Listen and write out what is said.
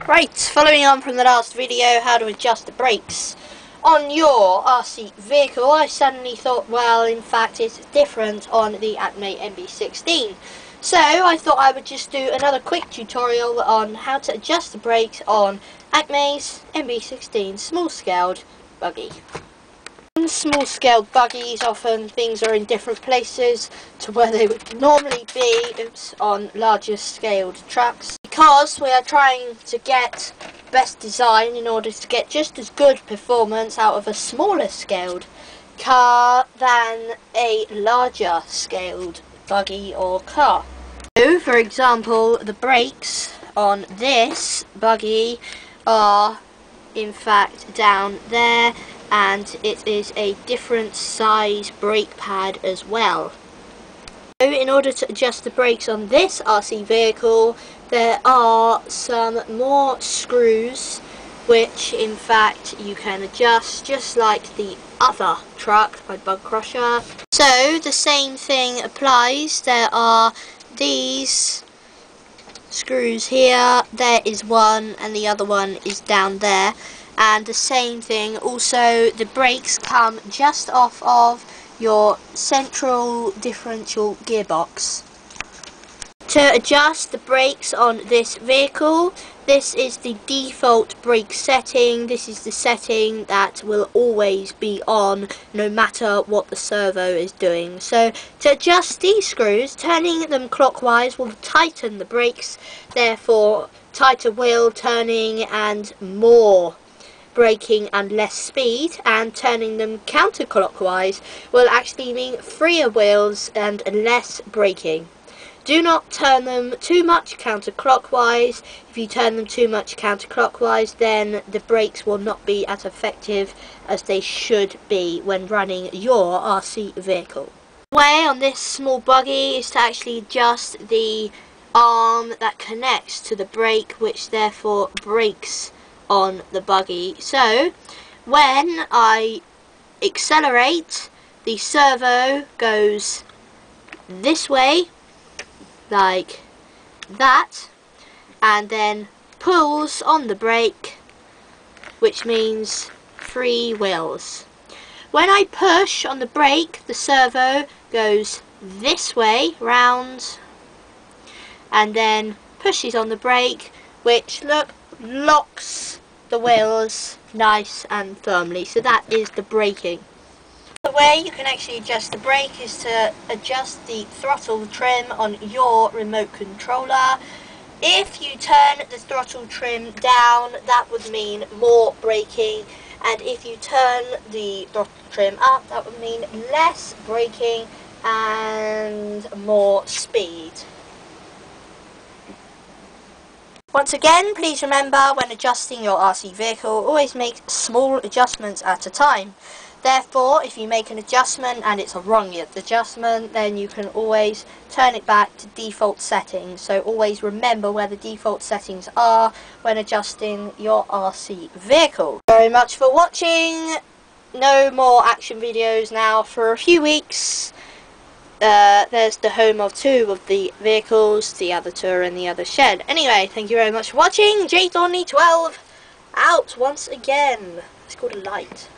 Right, following on from the last video, how to adjust the brakes on your RC vehicle, I suddenly thought, well, in fact it's different on the Acme NB16. So I thought I would just do another quick tutorial on how to adjust the brakes on Acme's NB16 small-scaled buggy. In small-scaled buggies, often things are in different places to where they would normally be on larger scaled trucks, because we are trying to get best design in order to get just as good performance out of a smaller scaled car than a larger scaled buggy or car. So, for example, the brakes on this buggy are in fact down there, and it is a different size brake pad as well. So in order to adjust the brakes on this RC vehicle, there are some more screws which in fact you can adjust just like the other truck, my Bug Crusher. So the same thing applies. There are these screws here, there is one, and the other one is down there. And the same thing, also the brakes come just off of your central differential gearbox. To adjust the brakes on this vehicle, this is the default brake setting. This is the setting that will always be on no matter what the servo is doing. So to adjust these screws, turning them clockwise will tighten the brakes, therefore tighter wheel turning and more braking and less speed, and turning them counterclockwise will actually mean freer wheels and less braking. Do not turn them too much counterclockwise. If you turn them too much counterclockwise, then the brakes will not be as effective as they should be when running your RC vehicle. The way on this small buggy is to actually adjust the arm that connects to the brake, which therefore brakes on the buggy. So when I accelerate, the servo goes this way like that, and then pulls on the brake, which means free wheels. When I push on the brake, the servo goes this way round and then pushes on the brake, which locks the wheels nice and firmly. So that is the braking. The way you can actually adjust the brake is to adjust the throttle trim on your remote controller. If you turn the throttle trim down, that would mean more braking, and if you turn the throttle trim up, that would mean less braking and more speed. Once again, please remember, when adjusting your RC vehicle, always make small adjustments at a time. Therefore, if you make an adjustment and it's a wrong adjustment, then you can always turn it back to default settings. So always remember where the default settings are when adjusting your RC vehicle. Thank you very much for watching. No more action videos now for a few weeks. There's the home of two of the vehicles, the other two are in the other shed. Anyway, thank you very much for watching. JTorney12 out once again. It's called a light.